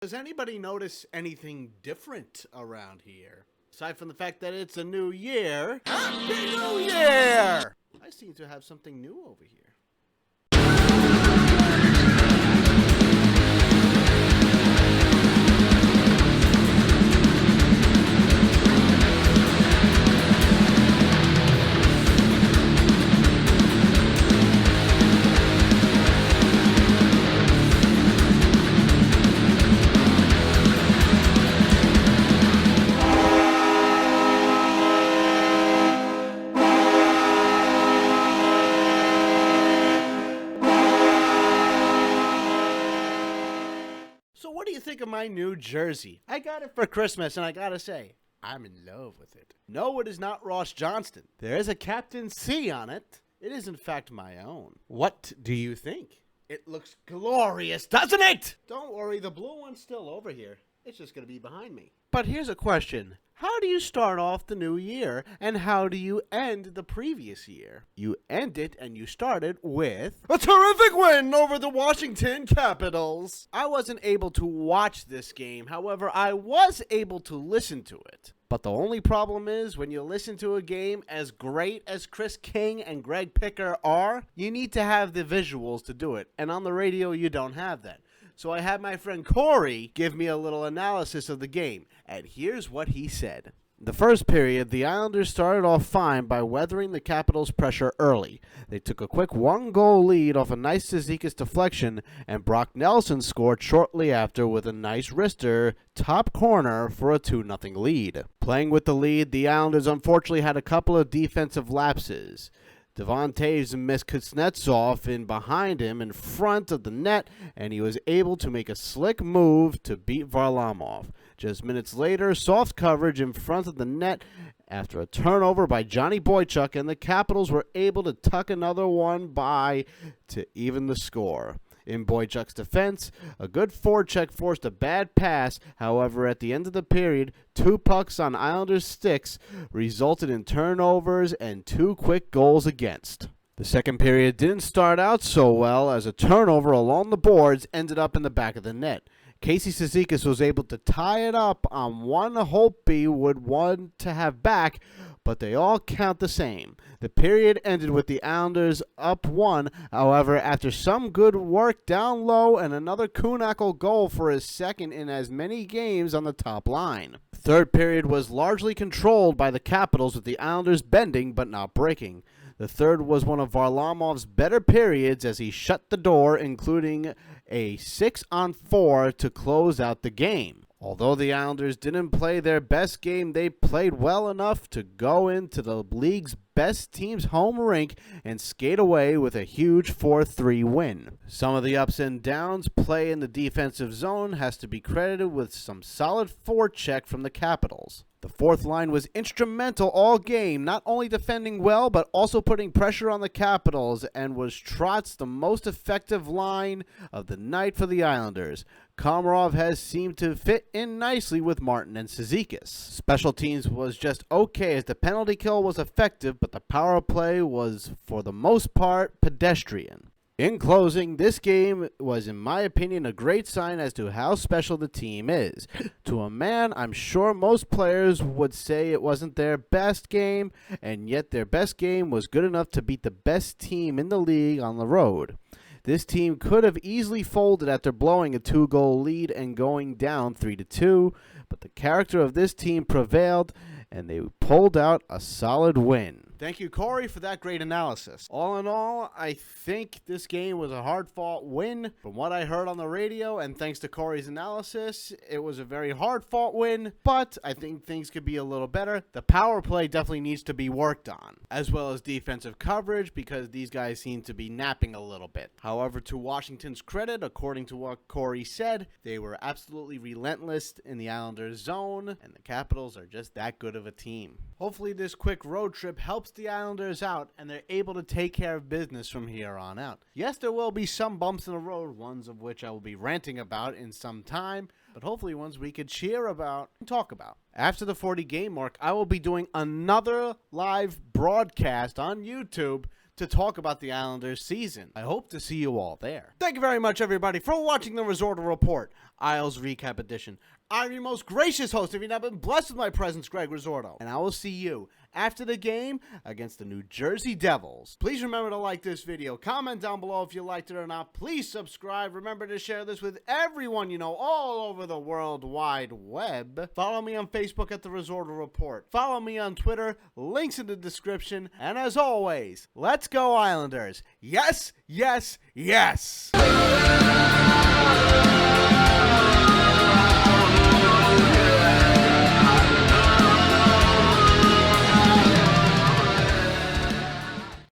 Does anybody notice anything different around here? Aside from the fact that it's a new year. Happy New Year! I seem to have something new over here. So what do you think of my new jersey? I got it for Christmas, and I gotta say, I'm in love with it. No, it is not Ross Johnston. There is a Captain C on it. It is, in fact, my own. What do you think? It looks glorious, doesn't it? Don't worry, the blue one's still over here. It's just gonna be behind me. But here's a question. How do you start off the new year, and how do you end the previous year? You end it, and you start it with a terrific win over the Washington Capitals. I wasn't able to watch this game. However, I was able to listen to it. But the only problem is, when you listen to a game as great as Chris King and Greg Picker are, you need to have the visuals to do it. And on the radio, you don't have that. So I had my friend Corey give me a little analysis of the game, and here's what he said. The first period, the Islanders started off fine by weathering the Capitals' pressure early. They took a quick one-goal lead off a nice Zizekas deflection, and Brock Nelson scored shortly after with a nice wrister top corner for a 2-0 lead. Playing with the lead, the Islanders unfortunately had a couple of defensive lapses. Devon Toews missed Kuznetsov in behind him in front of the net, and he was able to make a slick move to beat Varlamov. Just minutes later, soft coverage in front of the net after a turnover by Johnny Boychuk, and the Capitals were able to tuck another one by to even the score. In Boychuk's defense, a good forecheck forced a bad pass. However, at the end of the period, 2 pucks on Islanders' sticks resulted in turnovers and 2 quick goals against. The second period didn't start out so well, as a turnover along the boards ended up in the back of the net. Casey Cizikas was able to tie it up on one Holtby would want to have back, but they all count the same. The period ended with the Islanders up 1. However, after some good work down low and another Kuhnackel goal for his second in as many games on the top line. The third period was largely controlled by the Capitals, with the Islanders bending but not breaking. The third was one of Varlamov's better periods as he shut the door, including a 6-on-4 to close out the game. Although the Islanders didn't play their best game, they played well enough to go into the league's best team's home rink and skate away with a huge 4-3 win. Some of the ups and downs play in the defensive zone has to be credited with some solid forecheck from the Capitals. The fourth line was instrumental all game, not only defending well, but also putting pressure on the Capitals, and was Trott's the most effective line of the night for the Islanders. Komarov has seemed to fit in nicely with Martin and Cizikas. Special teams was just okay, as the penalty kill was effective, but the power play was, for the most part, pedestrian. In closing, this game was, in my opinion, a great sign as to how special the team is. To a man, I'm sure most players would say it wasn't their best game, and yet their best game was good enough to beat the best team in the league on the road. This team could have easily folded after blowing a 2-goal lead and going down 3-2, but the character of this team prevailed, and they pulled out a solid win. Thank you, Corey, for that great analysis. All in all, I think this game was a hard-fought win. From what I heard on the radio, and thanks to Corey's analysis, it was a very hard-fought win, but I think things could be a little better. The power play definitely needs to be worked on, as well as defensive coverage, because these guys seem to be napping a little bit. However, to Washington's credit, according to what Corey said, they were absolutely relentless in the Islanders' zone, and the Capitals are just that good of a team. Hopefully this quick road trip helps the Islanders out, and they're able to take care of business from here on out. Yes, there will be some bumps in the road, ones of which I will be ranting about in some time, but hopefully ones we could cheer about and talk about. After the 40 game mark, I will be doing another live broadcast on YouTube to talk about the Islanders season. I hope to see you all there. Thank you very much, everybody, for watching the Risorto Report, Isles Recap Edition. I'm your most gracious host. If you've not been blessed with my presence, Greg Risorto. And I will see you after the game against the New Jersey Devils. Please remember to like this video. Comment down below if you liked it or not. Please subscribe. Remember to share this with everyone you know all over the World Wide Web. Follow me on Facebook at the Risorto Report. Follow me on Twitter. Links in the description. And as always, let's go Islanders. Yes, yes, yes.